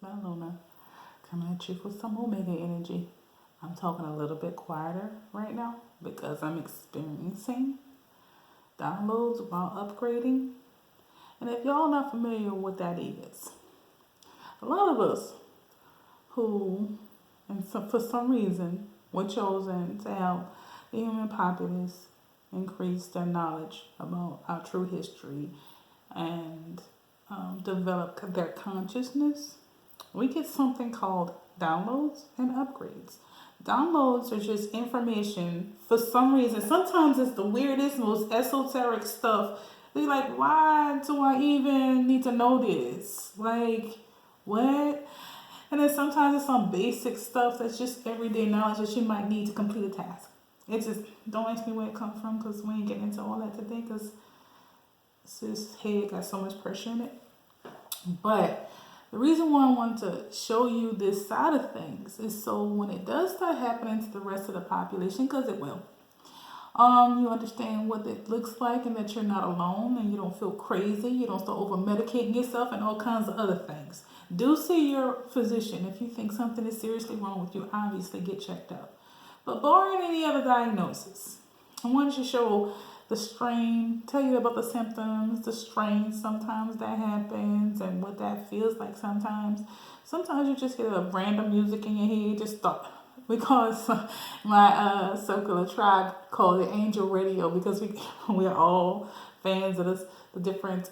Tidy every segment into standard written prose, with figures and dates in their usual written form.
by Luna, coming at you for some Omega energy. I'm talking a little bit quieter right now because I'm experiencing downloads while upgrading. And if y'all not familiar with what that is, a lot of us who, for some reason, were chosen to help the human populace increase their knowledge about our true history and develop their consciousness, we get something called downloads and upgrades. Downloads are just information for some reason. Sometimes it's the weirdest, most esoteric stuff. They're like, why do I even need to know this? Like, what? And then sometimes it's some basic stuff that's just everyday knowledge that you might need to complete a task. It just, don't ask me where it comes from because we ain't getting into all that today because it's just, hey, it got so much pressure in it. But the reason why I want to show you this side of things is so when it does start happening to the rest of the population, because it will, you understand what it looks like and that you're not alone and you don't feel crazy. You don't start over medicating yourself and all kinds of other things. Do see your physician. If you think something is seriously wrong with you, obviously get checked out. But barring any other diagnosis, I wanted to show the strain, tell you about the symptoms, the strain sometimes that happens and what that feels like sometimes. Sometimes you just hear a random music in your head, just stop. Because my circular tribe called it Angel Radio because we're all fans of the different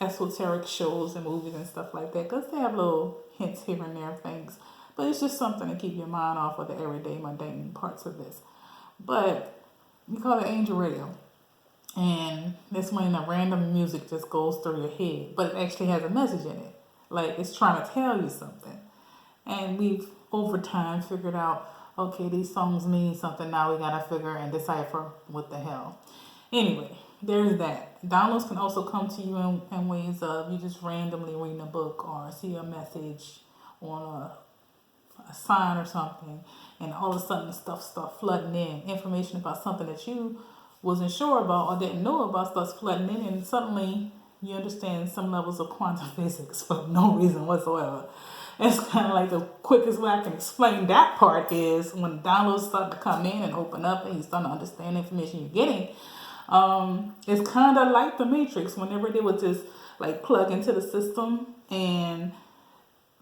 esoteric shows and movies and stuff like that because they have little hints here and there things. But it's just something to keep your mind off of the everyday mundane parts of this. But we call it Angel Radio. And that's when the random music just goes through your head. But it actually has a message in it. Like it's trying to tell you something. And we've over time figured out, okay, these songs mean something. Now we gotta figure and decipher what the hell. Anyway, there's that. Downloads can also come to you in ways of you just randomly reading a book or see a message on a sign or something, and all of a sudden stuff start flooding in. Information about something that you wasn't sure about or didn't know about starts flooding in, and suddenly you understand some levels of quantum physics for no reason whatsoever. It's kind of like the quickest way I can explain that part is when downloads start to come in and open up and you start to understand the information you're getting. It's kind of like the Matrix whenever they would just like plug into the system and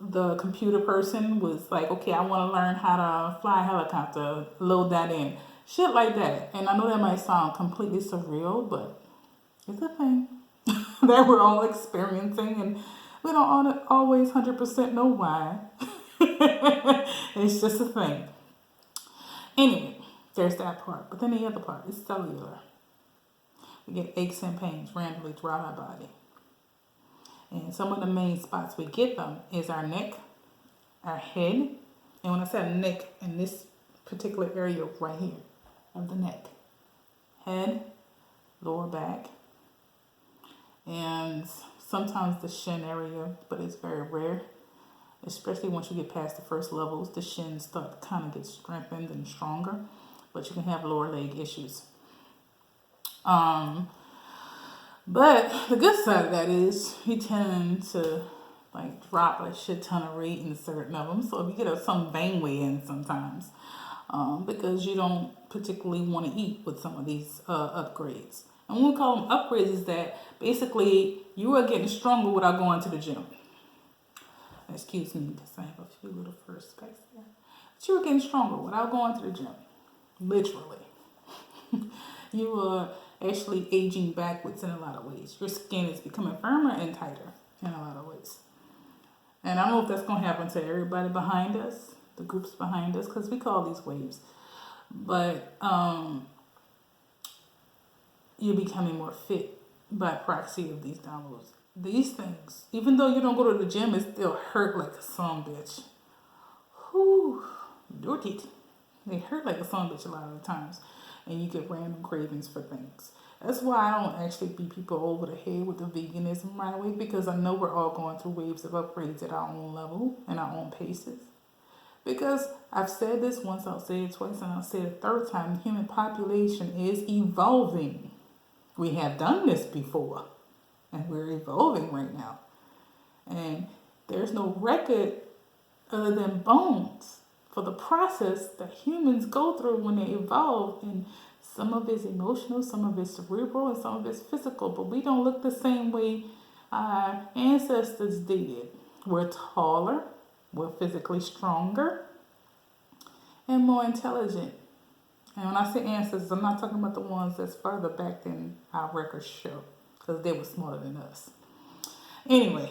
the computer person was like, okay, I want to learn how to fly a helicopter, load that in. Shit like that. And I know that might sound completely surreal, but it's a thing that we're all experiencing and we don't always 100% know why. It's just a thing. Anyway, there's that part. But then the other part is cellular. We get aches and pains randomly throughout our body. And some of the main spots we get them is our neck, our head. And when I say neck, in this particular area right here of the neck, head, lower back, and sometimes the shin area, but it's very rare. Especially once you get past the first levels, the shins start to kind of get strengthened and stronger, but you can have lower leg issues. But the good side of that is you tend to like drop a shit ton of weight in certain of them. So if you get some bang weight in sometimes, because you don't particularly want to eat with some of these upgrades. And when we call them upgrades is that basically you are getting stronger without going to the gym. Excuse me, because I have a few little fur specks there. But you are getting stronger without going to the gym. Literally. You are actually aging backwards in a lot of ways. Your skin is becoming firmer and tighter in a lot of ways. And I don't know if that's going to happen to everybody behind us, the groups behind us, because we call these waves. But you're becoming more fit by proxy of these downloads. These things, even though you don't go to the gym, it still hurt like a son bitch. Whew, dirty. They hurt like a son bitch a lot of the times. And you get random cravings for things. That's why I don't actually beat people over the head with the veganism right away, because I know we're all going through waves of upgrades at our own level and our own paces. Because I've said this once, I'll say it twice, and I'll say it a third time, the human population is evolving. We have done this before, and we're evolving right now. And There's no record other than bones for the process that humans go through when they evolve. And some of it's emotional, some of it's cerebral, and some of it's physical. But we don't look the same way our ancestors did. We're taller, we're physically stronger, and more intelligent. And when I say ancestors, I'm not talking about the ones that's further back than our records show, because they were smarter than us. Anyway,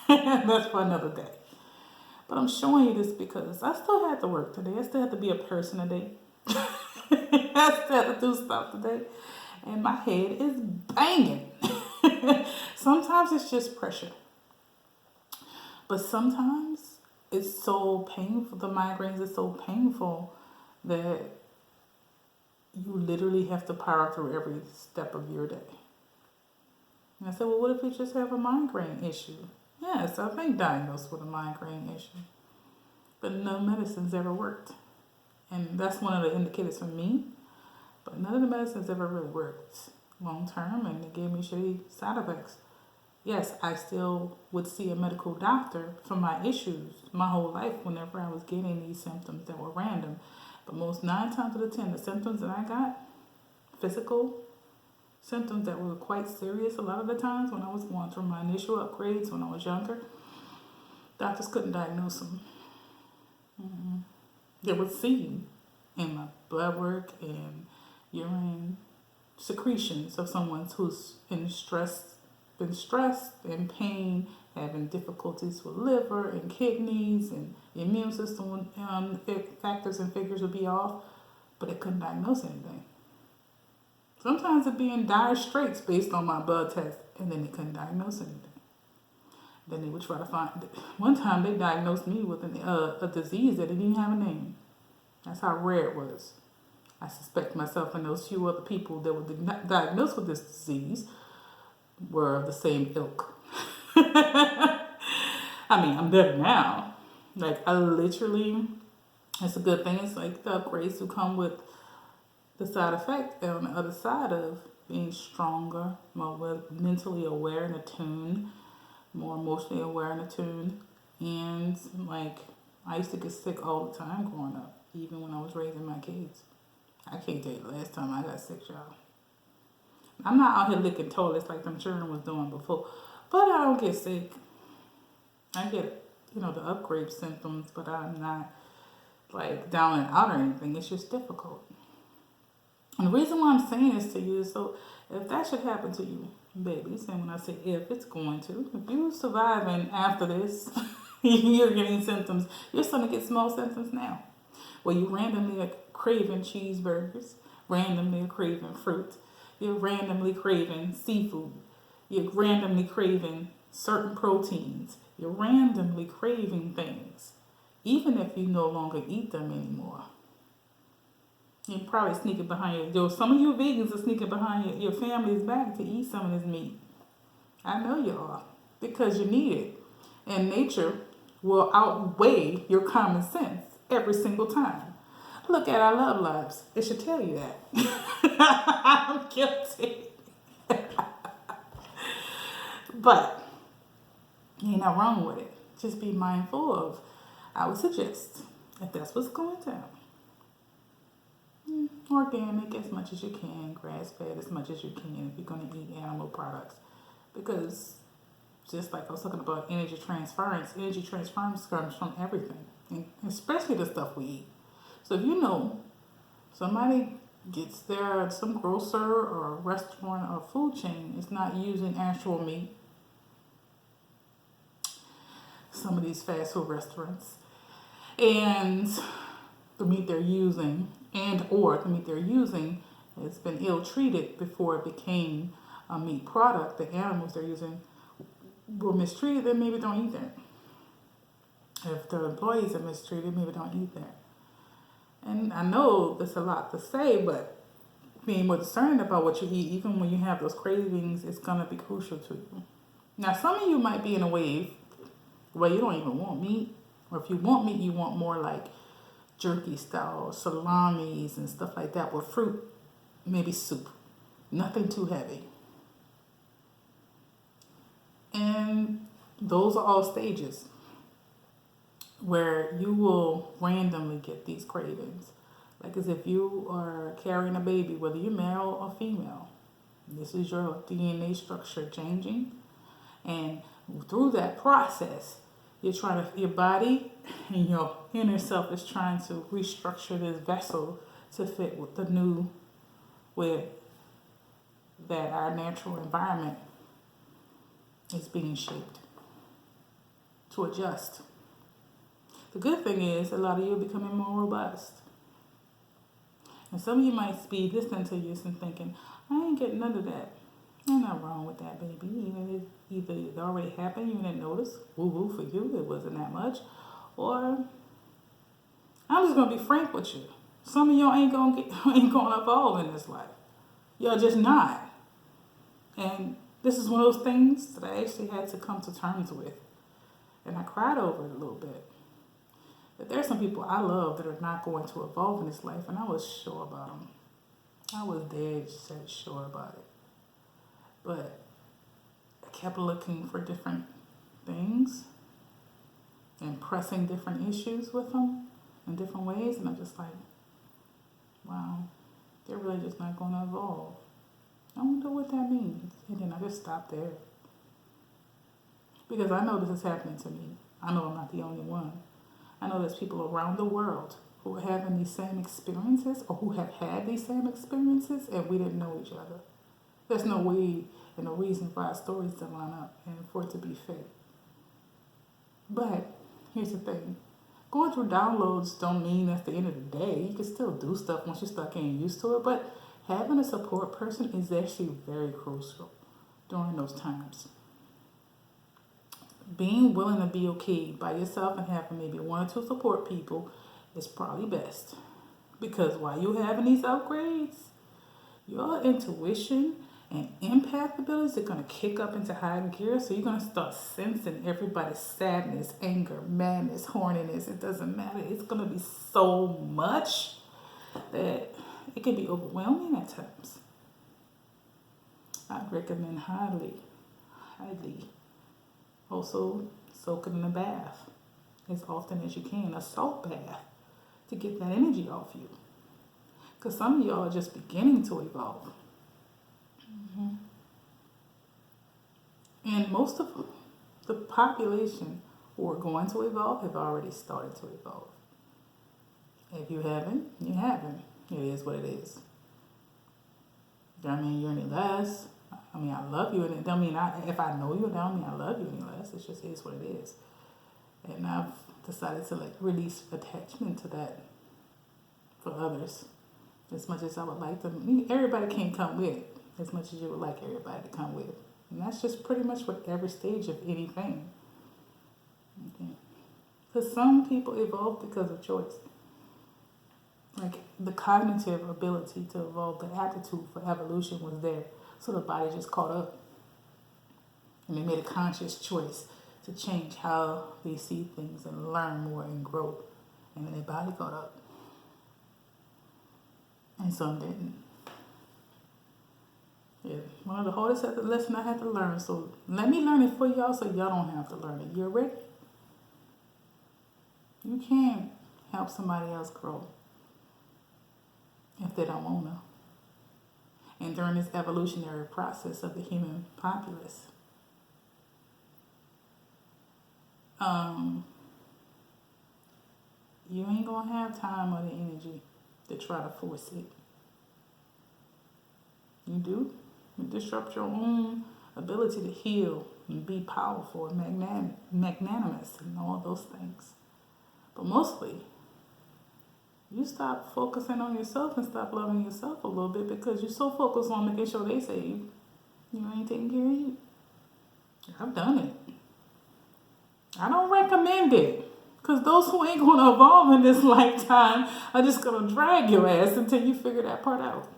that's for another day. But I'm showing you this because I still had to work today. I still had to be a person today. I still had to do stuff today. And my head is banging. Sometimes it's just pressure. But sometimes it's so painful. The migraines are so painful that you literally have to power through every step of your day. And I said, well, what if you just have a migraine issue? Yes, I've been diagnosed with a migraine issue, but no medicines ever worked. And that's one of the indicators for me, but none of the medicines ever really worked long term, and it gave me shitty side effects. Yes, I still would see a medical doctor for my issues my whole life whenever I was getting these symptoms that were random. But most 9 times out of 10, the symptoms that I got, physical symptoms that were quite serious a lot of the times when I was going through my initial upgrades when I was younger, doctors couldn't diagnose them. They would see in my blood work and urine secretions of someone who's been stressed, in pain, having difficulties with liver and kidneys, and the immune system factors and figures would be off, but they couldn't diagnose anything. Sometimes it'd be in dire straits based on my blood test, and then they couldn't diagnose anything. Then they would try to find. One time they diagnosed me with a disease that didn't even have a name. That's how rare it was. I suspect myself and those few other people that were diagnosed with this disease were of the same ilk. I mean, I'm better now. Like, I literally, it's a good thing. It's like the upgrades who come with the side effect on the other side of being stronger, more mentally aware and attuned, more emotionally aware and attuned. And like, I used to get sick all the time growing up, even when I was raising my kids. I can't tell you the last time I got sick, y'all. I'm not out here licking toilets like them children was doing before, but I don't get sick. I get, the upgrade symptoms, but I'm not like down and out or anything. It's just difficult. And the reason why I'm saying this to you is so if that should happen to you, babies, and when I say if, it's going to. If you surviving after this, you're getting symptoms. You're starting to get small symptoms now. Where you randomly are craving cheeseburgers, randomly are craving fruit, you're randomly craving seafood, you're randomly craving certain proteins, you're randomly craving things, even if you no longer eat them anymore. You're probably sneaking behind some of you vegans are sneaking behind your family's back to eat some of this meat. I know you are, because you need it. And nature will outweigh your common sense every single time. Look at our love lives. It should tell you that. I'm guilty. But you're not wrong with it. Just be mindful of, I would suggest, if that's what's going down, organic as much as you can, grass-fed as much as you can if you're going to eat animal products. Because just like I was talking about energy transference comes from everything, and especially the stuff we eat. So if somebody gets there, some grocer or restaurant or food chain is not using actual meat, some of these fast food restaurants, and the meat they're using has been ill-treated before it became a meat product, the animals they're using were mistreated, then maybe don't eat that. If the employees are mistreated, maybe don't eat that. And I know that's a lot to say, but being more discerning about what you eat, even when you have those cravings, is going to be crucial to you. Now, some of you might be in a wave where you don't even want meat, or if you want meat, you want more like jerky style, salamis and stuff like that with fruit, maybe soup, nothing too heavy. And Those are all stages where you will randomly get these cravings. Like as if you are carrying a baby, whether you're male or female. This is your DNA structure changing. And through that process, your body and your inner self is trying to restructure this vessel to fit with the new, with that our natural environment is being shaped to adjust. The good thing is a lot of you are becoming more robust. And some of you might be listening to this and thinking, I ain't getting none of that. Ain't nothing wrong with that, baby. Even if either it already happened, you didn't notice. Woo woo for you, it wasn't that much. Or I'm just gonna be frank with you. Some of y'all ain't gonna evolve in this life. Y'all just not. And this is one of those things that I actually had to come to terms with. And I cried over it a little bit. But there's some people I love that are not going to evolve in this life, and I was sure about them. I was dead set sure about it. But I kept looking for different things and pressing different issues with them in different ways, and I'm just like, wow, they're really just not going to evolve. I wonder what that means. And then I just stopped there. Because I know this is happening to me. I know I'm not the only one. I know there's people around the world who are having these same experiences or who have had these same experiences and we didn't know each other. There's no way and no reason for our stories to line up and for it to be fake. But here's the thing. Going through downloads don't mean that's the end of the day. You can still do stuff once you start getting used to it, but having a support person is actually very crucial during those times. Being willing to be okay by yourself and having maybe one or two support people is probably best. Because while you're having these upgrades, your intuition and empath abilities are going to kick up into high gear. So you're going to start sensing everybody's sadness, anger, madness, horniness. It doesn't matter. It's going to be so much that it can be overwhelming at times. I'd recommend highly. Also, soaking in a bath as often as you can, a salt bath, to get that energy off you. Because some of y'all are just beginning to evolve. Mm-hmm. And most of the population who are going to evolve have already started to evolve. If you haven't, you haven't. It is what it is. Don't mean you're any less. I mean, I love you, and it don't mean if I know you, it don't mean I love you any less. It just is what it is. And I've decided to release attachment to that for others. As much as I would like them, everybody can't come with as much as you would like everybody to come with. And that's just pretty much with every stage of anything. Okay. Because some people evolve because of choice. Like the cognitive ability to evolve, the aptitude for evolution was there. So the body just caught up. And they made a conscious choice to change how they see things and learn more and grow. And then their body caught up. And some didn't. Yeah, one of the hardest lessons I had to learn. So let me learn it for y'all so y'all don't have to learn it. You ready? You can't help somebody else grow if they don't want to. And during this evolutionary process of the human populace, you ain't going to have time or the energy to try to force it. You do. You disrupt your own ability to heal and be powerful and magnanimous and all those things. But mostly, you stop focusing on yourself and stop loving yourself a little bit because you're so focused on making sure they save. You ain't taking care of you. I've done it. I don't recommend it. Because those who ain't going to evolve in this lifetime are just going to drag your ass until you figure that part out.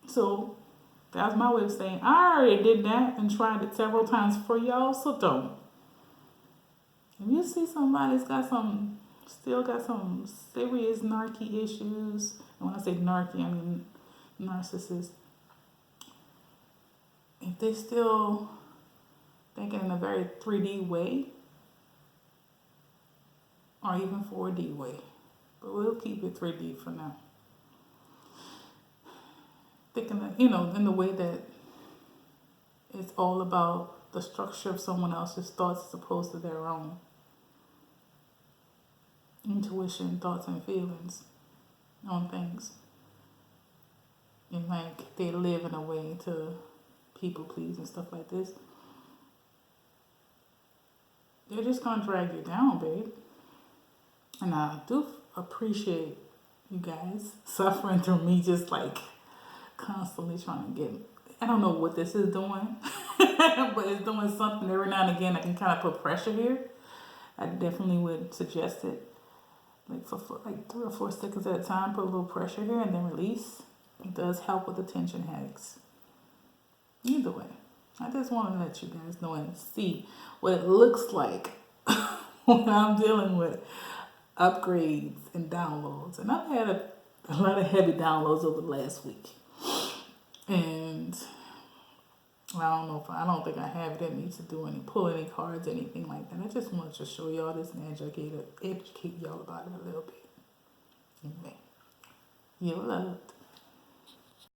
So, that's my way of saying, I already did that and tried it several times for y'all, so don't. If you see somebody's still got some serious narky issues, and when I say narky, I mean narcissist, if they still thinking in a very 3D way or even 4D way. But we'll keep it 3D for now. Thinking that, in the way that it's all about the structure of someone else's thoughts as opposed to their own intuition, thoughts, and feelings on things. And like they live in a way to people please and stuff like this. They're just gonna drag you down, babe. And I do appreciate you guys suffering through me just like constantly trying to get. I don't know what this is doing, but it's doing something every now and again. I can kind of put pressure here. I definitely would suggest it, like for like 3 or 4 seconds at a time. Put a little pressure here and then release. It does help with the tension headaches. Either way, I just want to let you guys know and see what it looks like when I'm dealing with upgrades and downloads. And I've had a lot of heavy downloads over the last week. And I don't think I have it in me to pull any cards, anything like that. I just wanted to show y'all this and educate y'all about it a little bit. Anyway, you're loved.